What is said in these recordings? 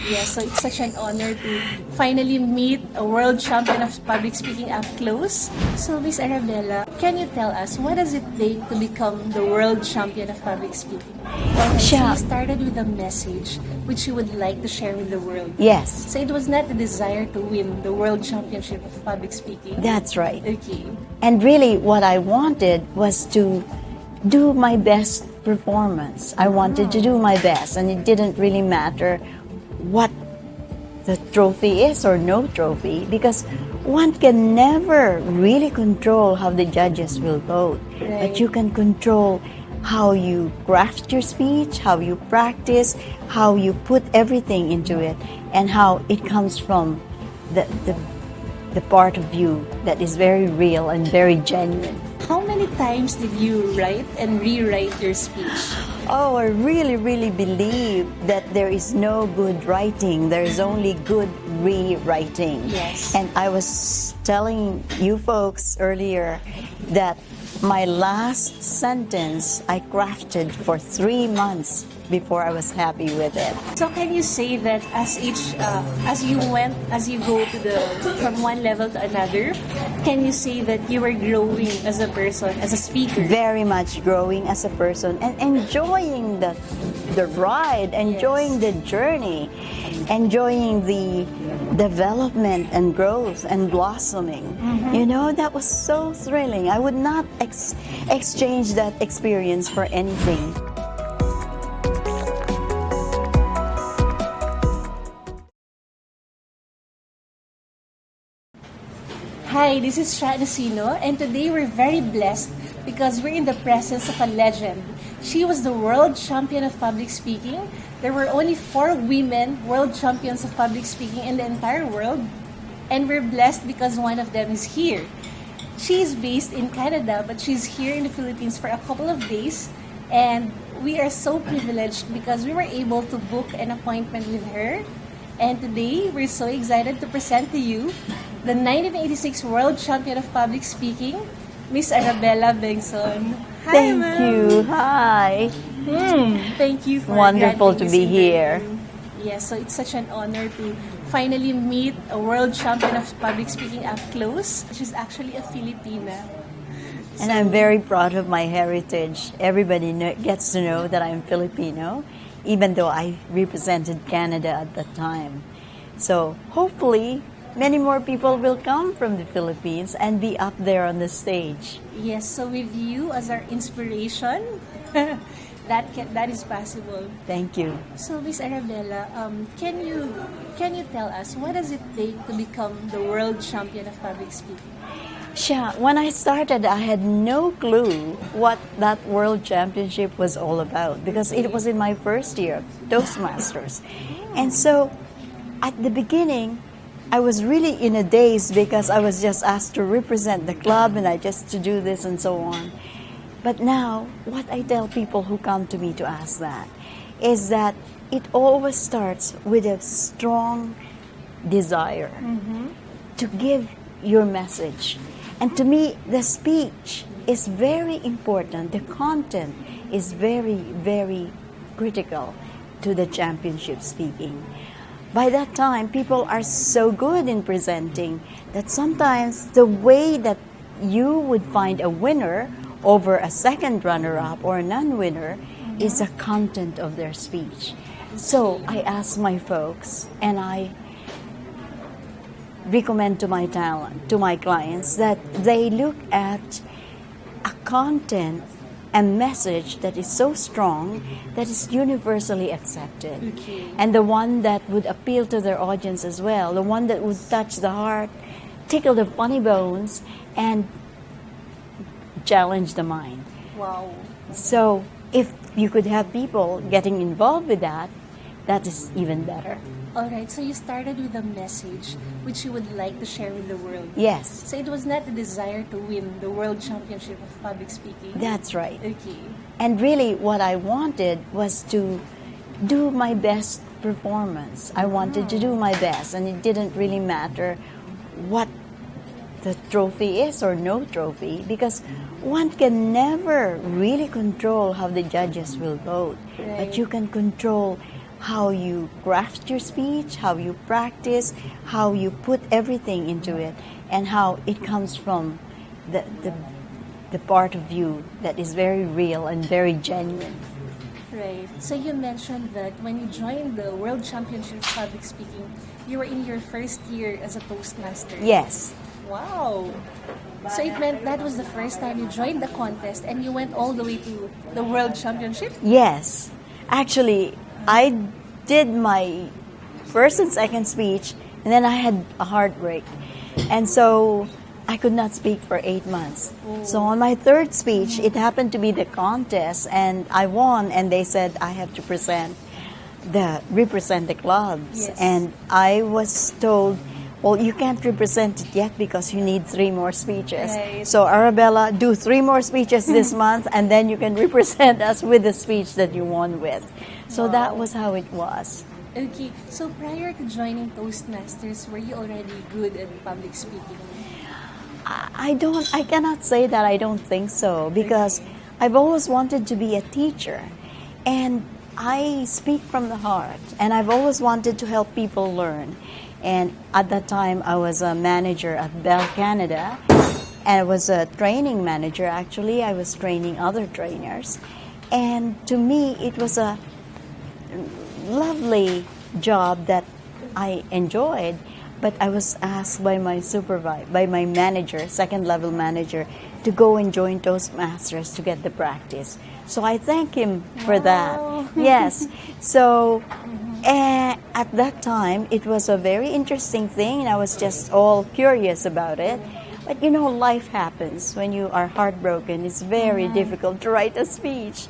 Yes, so it's such an honor to finally meet a world champion of public speaking up close. So, Miss Arabella, can you tell us what does it take to become the world champion of public speaking? Okay, so Sha. you started with a message which you would like to share with the world. Yes, So it was not the desire to win the world championship of public speaking. that's right. Okay. And really, what I wanted was to do my best performance. I wanted to do my best, and it didn't really matter what the trophy is or no trophy, because one can never really control how the judges will vote. Right. But you can control how you craft your speech, how you practice, how you put everything into it, and how it comes from the part of you that is very real and very genuine. How many times did you write and rewrite your speech? Oh, I really, really believe that there is no good writing. There is only good rewriting. Yes. And I was telling you folks earlier that my last sentence I crafted for 3 months before I was happy with it. So can you say that as you go to from one level to another, can you say that you were growing as a person, as a speaker? Very much growing as a person and enjoying the ride, enjoying the journey, enjoying the development and growth and blossoming. You know, that was so thrilling. I would not exchange that experience for anything. Hi, this is Sha Nacino, and today we're very blessed because we're in the presence of a legend. She was the world champion of public speaking. There were only 4 women world champions of public speaking in the entire world, and we're blessed because one of them is here. She is based in Canada, but she's here in the Philippines for a couple of days, and we are so privileged because we were able to book an appointment with her. And today, we're so excited to present to you the 1986 World Champion of Public Speaking, Miss Arabella Bengson. Hi, Thank ma'am. you. Hi. Thank you for Wonderful granting to this be here. interview. Yes, so it's such an honor to finally meet a world champion of public speaking up close. She's actually a Filipina. And I'm very proud of my heritage. Everybody gets to know that I'm Filipino, even though I represented Canada at that time. So hopefully, many more people will come from the Philippines and be up there on the stage. Yes, so with you as our inspiration, that is possible. Thank you. So, Miss Arabella, can you tell us what does it take to become the world champion of public speaking? Sha, when I started, I had no clue what that World Championship was all about because it was in my first year of Toastmasters. And so, at the beginning, I was really in a daze because I was just asked to represent the club and I just to do this and so on. But now, what I tell people who come to me to ask that is that it always starts with a strong desire to give your message. And to me, the speech is very important. The content is very, very critical to the championship speaking. By that time, people are so good in presenting that sometimes the way that you would find a winner over a second runner-up or a non-winner is the content of their speech. So I ask my folks, and I recommend to my clients that they look at a content, a message that is so strong that is universally accepted. Okay. And the one that would appeal to their audience as well, the one that would touch the heart, tickle the funny bones, and challenge the mind. Wow. So if you could have people getting involved with that, that is even better. All right, so you started with a message which you would like to share with the world. Yes, So it was not the desire to win the world championship of public speaking. that's right. Okay. And really, what I wanted was to do my best performance. I wanted to do my best, and it didn't really matter what the trophy is or no trophy, because one can never really control how the judges will vote. Right. But you can control how you craft your speech, how you practice, how you put everything into it, and how it comes from the part of you that is very real and very genuine. Right. So you mentioned that when you joined the World Championship of Public Speaking, you were in your first year as a Toastmaster. Yes. Wow. So it meant that was the first time you joined the contest and you went all the way to the World Championship? Yes. Actually, I did my first and second speech, and then I had a heartbreak. And so I could not speak for 8 months. So on my third speech, it happened to be the contest, and I won, and they said I have to represent the clubs. Yes. And I was told, well, you can't represent it yet because you need 3 more speeches. Right. So Arabella, do 3 more speeches this month, and then you can represent us with the speech that you won with. So that was how it was. Okay. So prior to joining Toastmasters, were you already good at public speaking? I cannot say that I don't think so, because I've always wanted to be a teacher, and I speak from the heart, and I've always wanted to help people learn. And at that time, I was a manager at Bell Canada, and I was a training manager. Actually, I was training other trainers, and to me, it was a lovely job that I enjoyed. But I was asked by my manager, second level manager, to go and join Toastmasters to get the practice. So I thank him for that. Yes. So at that time, it was a very interesting thing, and I was just all curious about it. But you know, life happens. When you are heartbroken, it's very difficult to write a speech.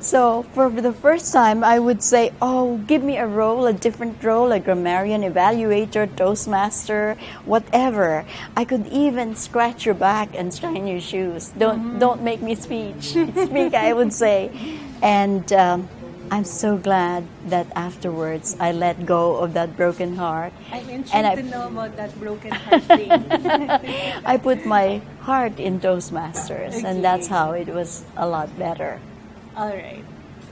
So for the first time, I would say, oh, give me a role, a different role, a grammarian, evaluator, Toastmaster, whatever. I could even scratch your back and shine your shoes. Don't make me speak, I would say. And I'm so glad that afterwards I let go of that broken heart. I'm intrigued to know about that broken heart thing. I put my heart in Toastmasters, and that's how it was a lot better. All right.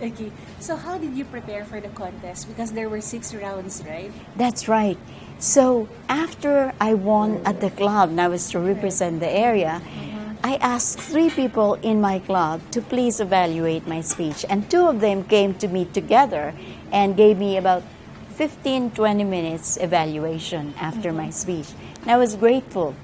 Okay. So how did you prepare for the contest? Because there were 6 rounds, right? That's right. So after I won at the club, and I was to represent the area, I asked 3 people in my club to please evaluate my speech. And 2 of them came to me together and gave me about 15-20 minutes evaluation after my speech. And I was grateful.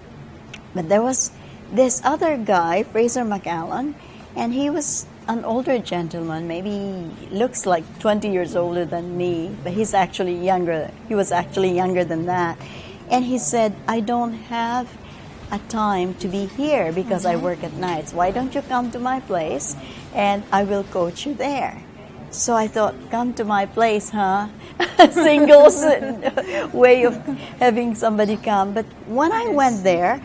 But there was this other guy, Fraser McAllen, and he was an older gentleman, maybe looks like 20 years older than me, but he's actually younger. He was actually younger than that. And he said, I don't have a time to be here because I work at nights. Why don't you come to my place and I will coach you there? So I thought, come to my place, huh? Singles way of having somebody come. But when I went there,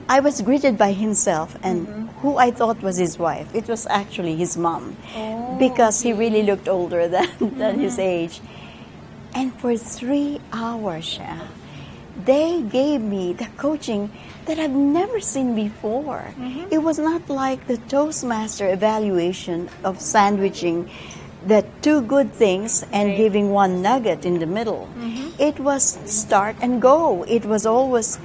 I was greeted by himself and who I thought was his wife. It was actually his mom, because he really looked older than his age. And for 3 hours, Sha, they gave me the coaching that I've never seen before. It was not like the Toastmaster evaluation of sandwiching the 2 good things and giving 1 nugget in the middle. It was start and go. It was always,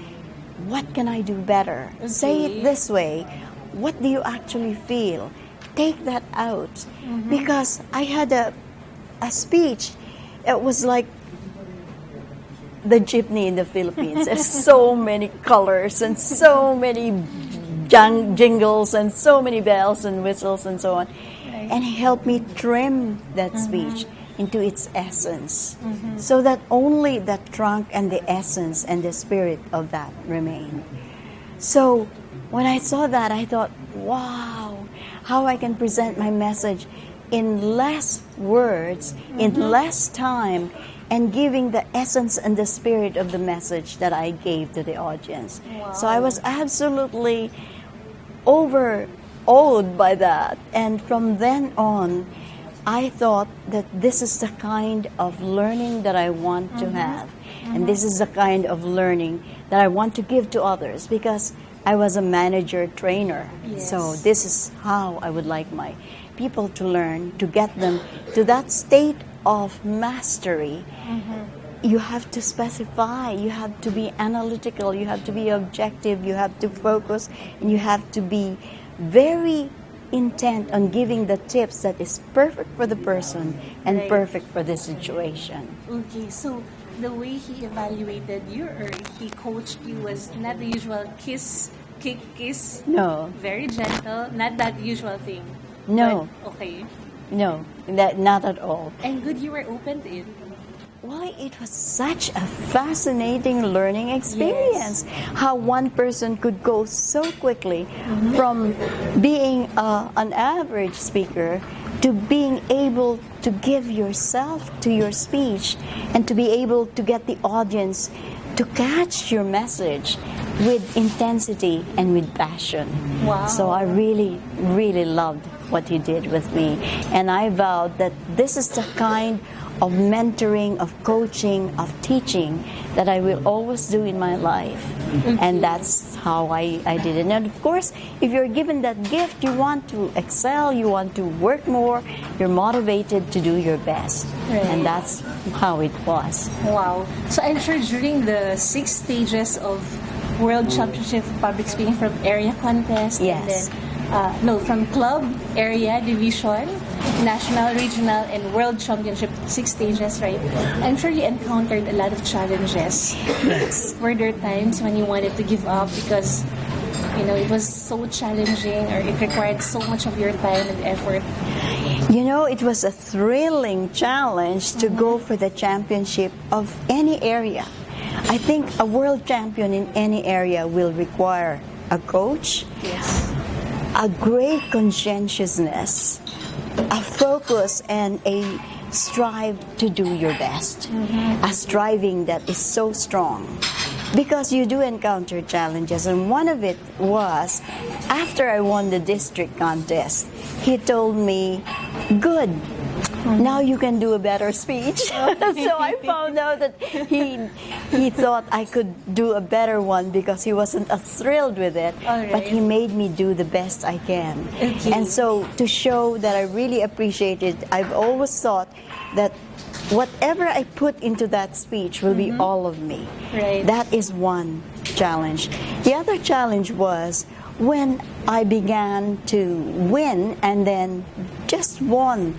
what can I do better? Okay. Say it this way. What do you actually feel? Take that out. Because I had a speech. It was like the jeepney in the Philippines. There's so many colors and so many jingles and so many bells and whistles and so on. And he helped me trim that speech into its essence, so that only the trunk and the essence and the spirit of that remain. So when I saw that, I thought, wow, how I can present my message in less words, in less time, and giving the essence and the spirit of the message that I gave to the audience. Wow. So I was absolutely overawed by that. And from then on, I thought that this is the kind of learning that I want to have. And this is the kind of learning that I want to give to others, because I was a manager trainer. Yes. So this is how I would like my people to learn, to get them to that state of mastery, you have to specify, you have to be analytical, you have to be objective, you have to focus, and you have to be very intent on giving the tips that is perfect for the person and Right. perfect for the situation. Okay, so the way he evaluated you or he coached you was not the usual kiss, kick, kiss. No, Very gentle, not that usual thing. No. But, okay. no, that not at all. And good you were open to it. Why, it was such a fascinating learning experience. How one person could go so quickly from being an average speaker to being able to give yourself to your speech and to be able to get the audience to catch your message with intensity and with passion. Wow. So I really, really loved what he did with me. And I vowed that this is the kind of mentoring, of coaching, of teaching that I will always do in my life. And that's how I did it. And of course, if you're given that gift, you want to excel, you want to work more, you're motivated to do your best. Right. And that's how it was. Wow. So I'm sure during the 6 stages of World Championship of Public Speaking from area contest Yes. and then from club, area, division, national, regional, and world championship, 6 stages, right? I'm sure you encountered a lot of challenges. Yes. Were there times when you wanted to give up because, you know, it was so challenging or it required so much of your time and effort? You know, it was a thrilling challenge to go for the championship of any area. I think a world champion in any area will require a coach, Yes. a great conscientiousness, a focus, and a strive to do your best. A striving that is so strong. Because you do encounter challenges, and one of it was after I won the district contest, he told me, "Good, now you can do a better speech." So I found out that he thought I could do a better one because he wasn't thrilled with it, All right. but he made me do the best I can. Okay. And so to show that I really appreciate it, I've always thought that whatever I put into that speech will be all of me. Right. That is one challenge. The other challenge was when I began to win and then just won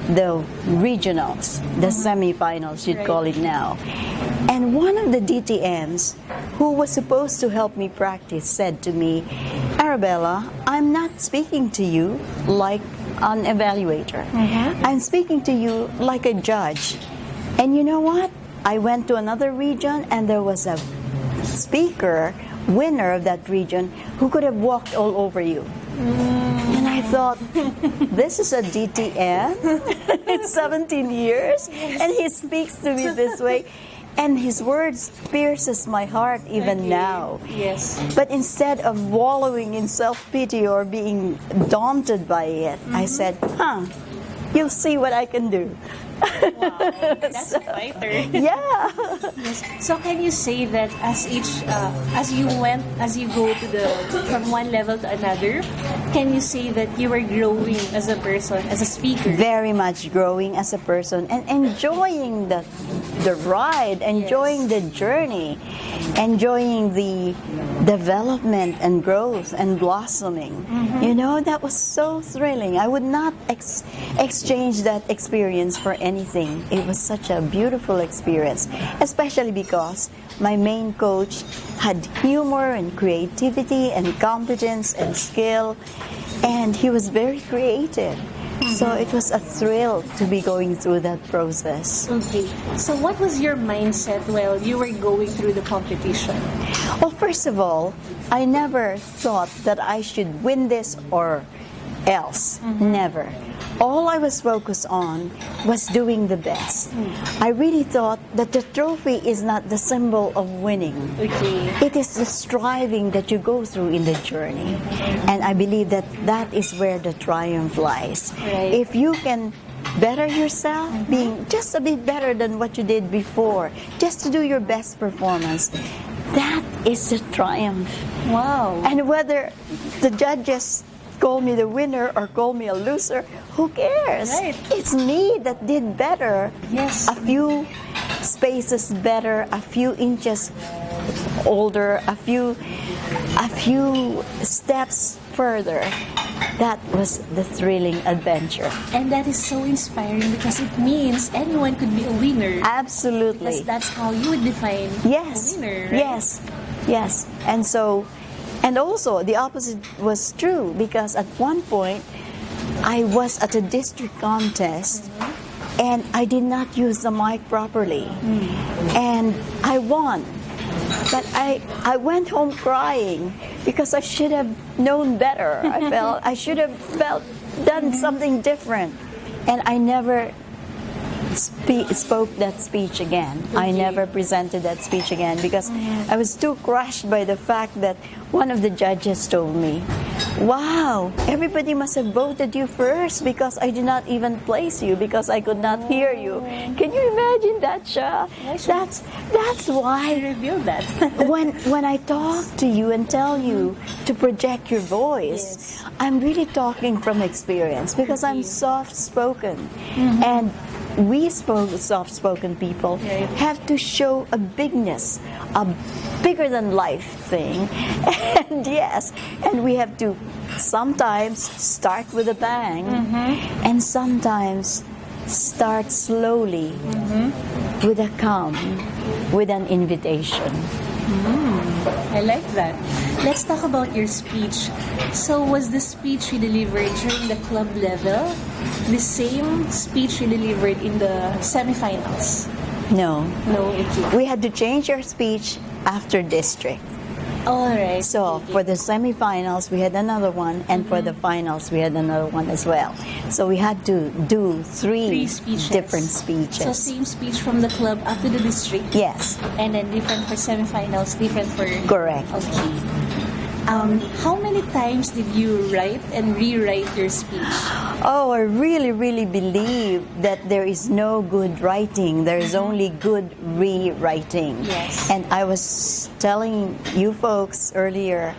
the regionals, the semifinals, you'd Right. call it now. And one of the DTMs who was supposed to help me practice said to me, "Arabella, I'm not speaking to you like an evaluator. I'm speaking to you like a judge." And you know what? I went to another region and there was a speaker, winner of that region, who could have walked all over you. And I thought, this is a DTM. It's 17 years, and he speaks to me this way, and his words pierces my heart even now. Yes. But instead of wallowing in self-pity or being daunted by it, I said, you'll see what I can do. Wow. That's a fighter. Yeah. So can you say that as you go to from one level to another, can you say that you were growing as a person, as a speaker? Very much growing as a person and enjoying the ride, enjoying the journey, enjoying the development and growth and blossoming. You know, that was so thrilling. I would not exchange that experience for anything. It was such a beautiful experience, especially because my main coach had humor and creativity and competence and skill, and he was very creative. So it was a thrill to be going through that process. Okay. So what was your mindset while you were going through the competition? Well, first of all, I never thought that I should win this or else. Never. All I was focused on was doing the best. I really thought that the trophy is not the symbol of winning. Okay. It is the striving that you go through in the journey. And I believe that that is where the triumph lies. Right. If you can better yourself, being just a bit better than what you did before, just to do your best performance, that is the triumph. Wow. And whether the judges call me the winner or call me a loser. Who cares? Right. It's me that did better. Yes. A few spaces better, a few inches older, a few steps further. That was the thrilling adventure. And that is so inspiring because it means anyone could be a winner. Absolutely. Because that's how you would define Yes. a winner, right? Yes. And also the opposite was true because at one point I was at a district contest and I did not use the mic properly. And I won. But I went home crying because I should have known better. I should have done something different. And I never spoke that speech again. I never presented that speech again because I was too crushed by the fact that one of the judges told me, "Wow, everybody must have voted you first because I did not even place you because I could not hear you." Can you imagine that, Sha? That's why Reveal that. when I talk to you and tell you to project your voice, I'm really talking from experience because I'm soft-spoken. And we soft-spoken people have to show a bigness, a bigger-than-life thing. And we have to sometimes start with a bang and sometimes start slowly with a calm, with an invitation. I like that. Let's talk about your speech. So was the speech you delivered during the club level the same speech you delivered in the semifinals? No. No, okay. We had to change our speech after district. All right. So for the semifinals, we had another one, and for the finals, we had another one as well. So we had to do three speeches. different speeches. So same speech from the club up to the district. Yes, And then different for semifinals, different for... correct. Okay. How many times did you write and rewrite your speech? Oh, I really, really believe that there is no good writing. There is only good rewriting. Yes. And I was telling you folks earlier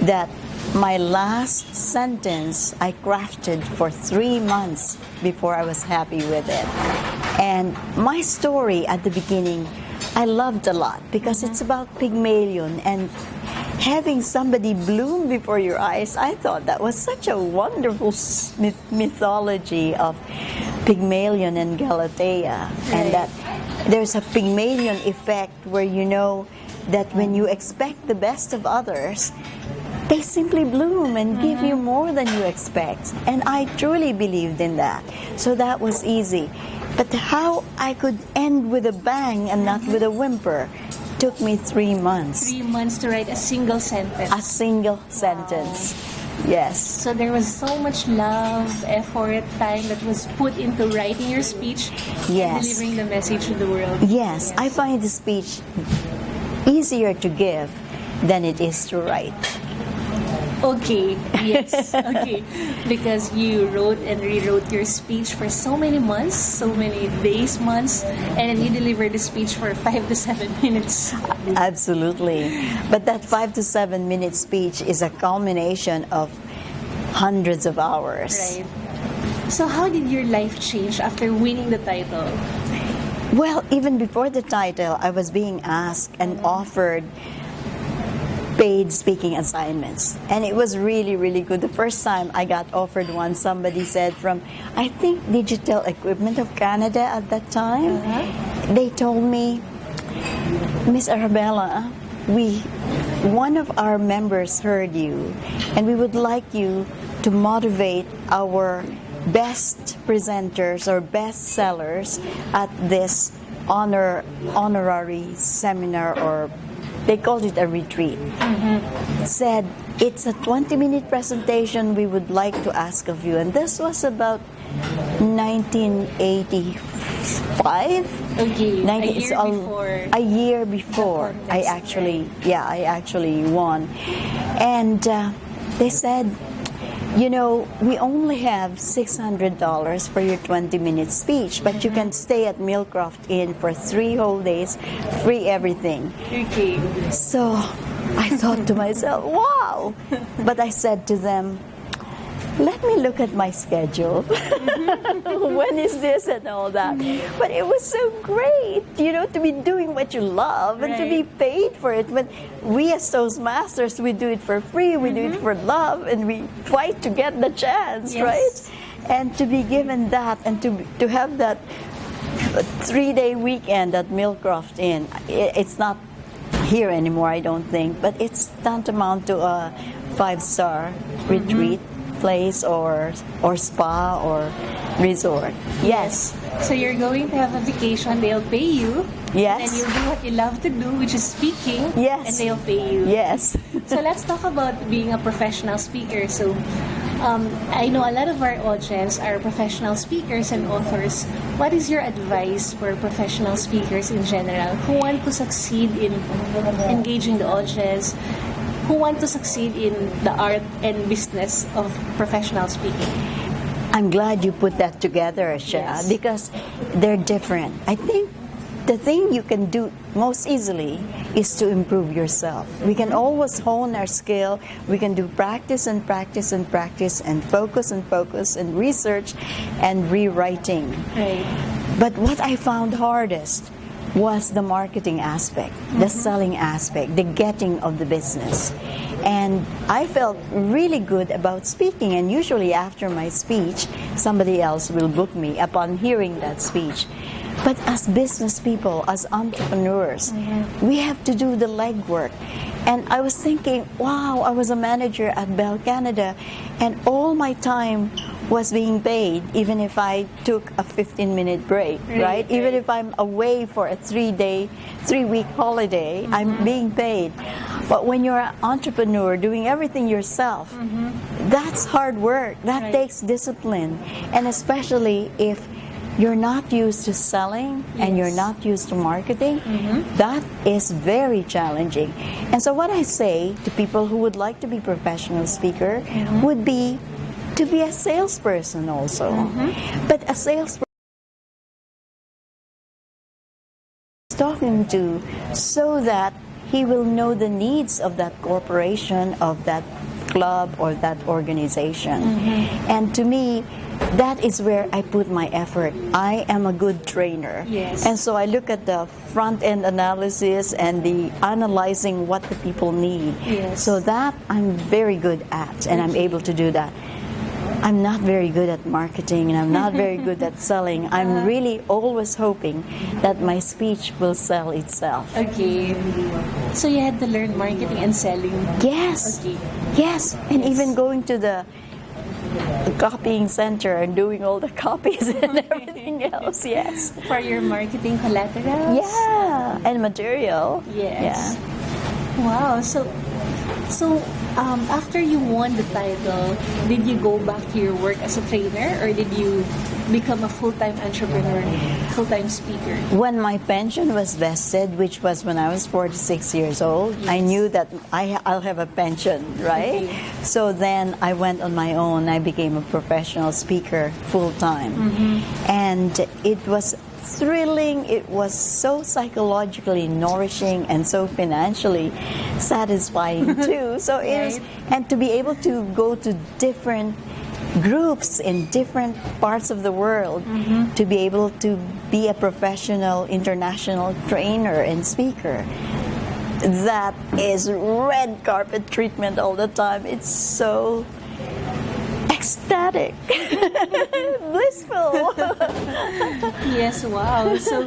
that my last sentence I crafted for 3 months before I was happy with it. And my story at the beginning, I loved a lot because it's about Pygmalion and having somebody bloom before your eyes. I thought that was such a wonderful mythology of Pygmalion and Galatea, and that there's a Pygmalion effect where you know that when you expect the best of others, they simply bloom and give you more than you expect. And I truly believed in that. So that was easy. But how I could end with a bang and not with a whimper took me 3 months. 3 months to write a single sentence. A single sentence. Yes. So there was so much love, effort, time that was put into writing your speech Yes. and delivering the message to the world. Yes, I find the speech easier to give than it is to write. Okay, yes, okay. Because you wrote and rewrote your speech for so many months, so many days, months, and then you delivered the speech for 5 to 7 minutes. Absolutely. But that 5 to 7 minute speech is a culmination of hundreds of hours. Right. So how did your life change after winning the title? Well, even before the title, I was being asked and offered paid speaking assignments, and it was really, really good. The first time I got offered one, somebody said from, I think, Digital Equipment of Canada at that time. They told me, "Miss Arabella, one of our members heard you, and we would like you to motivate our best presenters or best sellers at this honorary seminar," or they called it a retreat. Said, "It's a 20-minute presentation we would like to ask of you." And this was about 1985. Okay, A year before I actually won. And they said, "You know, we only have $600 for your 20-minute speech, but you can stay at Millcroft Inn for 3 whole days, free everything." Okay. So I thought to myself, wow. But I said to them, let me look at my schedule. When is this and all that? But it was so great, to be doing what you love and to be paid for it. But we as Toastmasters, we do it for free, we do it for love, and we fight to get the chance, right? And to be given that and to have that 3-day weekend at Millcroft Inn, it's not here anymore, I don't think, but it's tantamount to a 5-star retreat place or spa or resort. Yes. So you're going to have a vacation, they'll pay you. Yes. And you'll do what you love to do, which is speaking. Yes. And they'll pay you. Yes. So let's talk about being a professional speaker. So I know a lot of our audience are professional speakers and authors. What is your advice for professional speakers in general who want to succeed in engaging the audience, who want to succeed in the art and business of professional speaking? I'm glad you put that together, Sha, because they're different. I think the thing you can do most easily is to improve yourself. We can always hone our skill. We can do practice and practice and practice and focus and research and rewriting. Right. But what I found hardest was the marketing aspect, the selling aspect, the getting of the business. And I felt really good about speaking, and usually after my speech, somebody else will book me upon hearing that speech. But as business people, as entrepreneurs, we have to do the legwork. And I was thinking, wow, I was a manager at Bell Canada, and all my time was being paid, even if I took a 15-minute break, right? Even if I'm away for a 3-week holiday, I'm being paid. But when you're an entrepreneur doing everything yourself, that's hard work. That takes discipline. And especially if you're not used to selling and you're not used to marketing, that is very challenging. And so what I say to people who would like to be professional speaker would be to be a salesperson also. But a salesperson is talking to so that he will know the needs of that corporation, of that club, or that organization. And to me, that is where I put my effort. I am a good trainer. Yes. And so I look at the front-end analysis and the analyzing what the people need. Yes. So that I'm very good at, and I'm able to do that. I'm not very good at marketing, and I'm not very good at selling. I'm really always hoping that my speech will sell itself. Okay. So you had to learn marketing and selling. Yes. Okay. Yes. And even going to the copying center and doing all the copies and everything else. Yes. For your marketing collaterals? Yeah. And material. Yes. Wow. So after you won the title, did you go back to your work as a trainer, or did you become a full-time entrepreneur, full-time speaker? When my pension was vested, which was when I was 46 years old, I knew that I'll have a pension, right? Okay. So then I went on my own. I became a professional speaker full-time. And it was thrilling. It was so psychologically nourishing and so financially satisfying too. So it was, and to be able to go to different groups in different parts of the world, to be able to be a professional international trainer and speaker, that is red carpet treatment all the time. It's so ecstatic, blissful. Yes, wow. So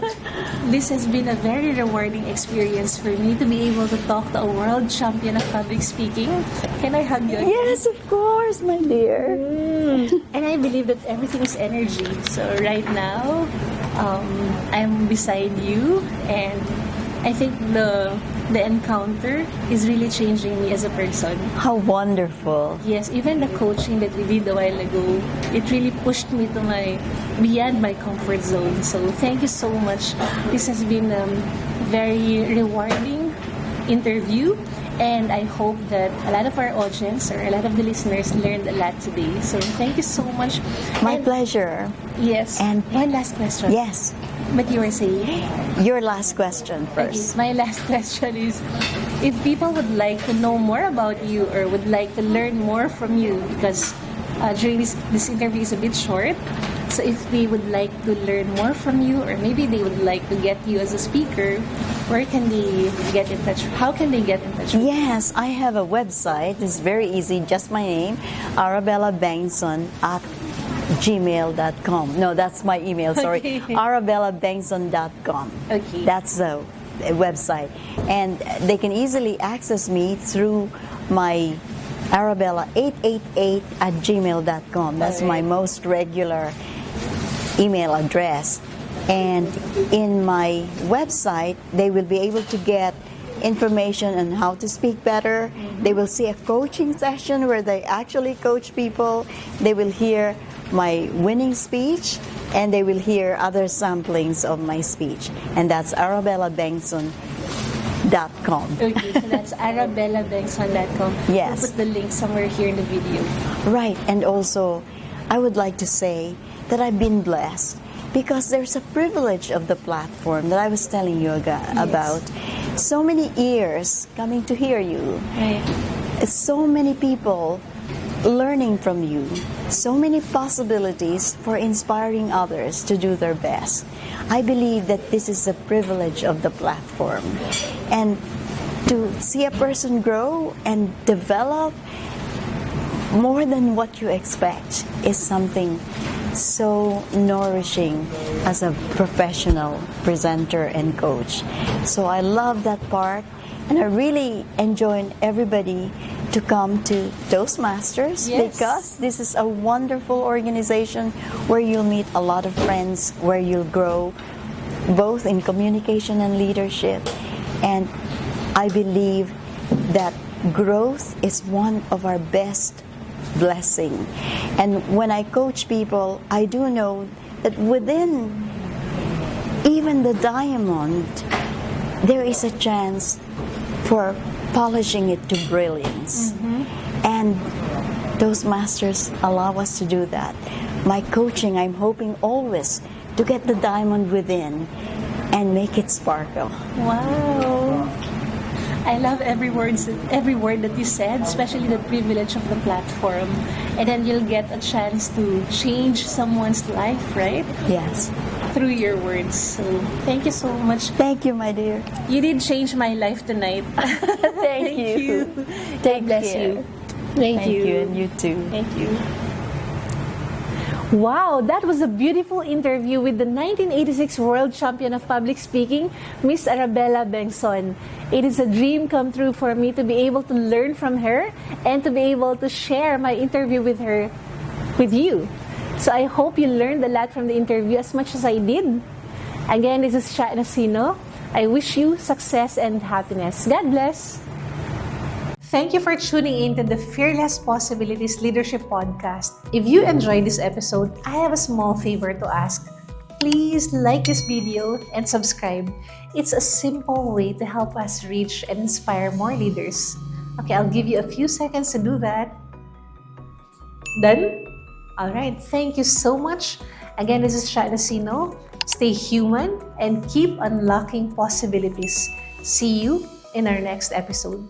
this has been a very rewarding experience for me to be able to talk to a world champion of public speaking. Can I hug you? Yes, of course, my dear. And I believe that everything is energy. So right now, I'm beside you, and I think the encounter is really changing me as a person. How wonderful. Yes, even the coaching that we did a while ago, it really pushed me to beyond my comfort zone. So thank you so much. This has been a very rewarding interview, and I hope that a lot of our audience or a lot of the listeners learned a lot today. So thank you so much. My pleasure. Yes. And one last question. Yes. But you were saying? Your last question first. Okay, my last question is, if people would like to know more about you or would like to learn more from you, because during this interview is a bit short. So if they would like to learn more from you, or maybe they would like to get you as a speaker, where can they get in touch? How can they get in touch with you? Yes, I have a website. It's very easy, just my name, Arabella Bengson at gmail.com. No, that's my email, sorry. Okay. ArabellaBengson.com. Okay. That's the website. And they can easily access me through my Arabella888 at gmail.com. That's my most regular email address. And in my website, they will be able to get information on how to speak better. They will see a coaching session where they actually coach people. They will hear my winning speech, and they will hear other samplings of my speech. And that's ArabellaBengson.com. Okay, so that's ArabellaBengson.com. Yes. We'll put the link somewhere here in the video. Right, and also, I would like to say that I've been blessed because there's a privilege of the platform that I was telling you about. So many ears coming to hear you. Right. So many people learning from you. So many possibilities for inspiring others to do their best. I believe that this is a privilege of the platform. And to see a person grow and develop more than what you expect is something so nourishing as a professional presenter and coach. So I love that part, and I really enjoy everybody to come to Toastmasters because this is a wonderful organization where you'll meet a lot of friends, where you'll grow both in communication and leadership. And I believe that growth is one of our best blessing. And when I coach people, I do know that within even the diamond, there is a chance for polishing it to brilliance. And Toastmasters allow us to do that. My coaching, I'm hoping always to get the diamond within and make it sparkle. Wow. I love every word that you said, especially the privilege of the platform. And then you'll get a chance to change someone's life, right? Yes. Through your words. So thank you so much. Thank you, my dear. You did change my life tonight. Thank you. God bless care. you. Thank you. And you too. Thank you. Wow, that was a beautiful interview with the 1986 World Champion of Public Speaking, Miss Arabella Bengson. It is a dream come true for me to be able to learn from her and to be able to share my interview with her, with you. So I hope you learned a lot from the interview as much as I did. Again, this is Sha Nacino. I wish you success and happiness. God bless. Thank you for tuning in to the Fearless Possibilities Leadership Podcast. If you enjoyed this episode, I have a small favor to ask. Please like this video and subscribe. It's a simple way to help us reach and inspire more leaders. Okay, I'll give you a few seconds to do that. Done? Alright, thank you so much. Again, this is Sha Nacino. Stay human and keep unlocking possibilities. See you in our next episode.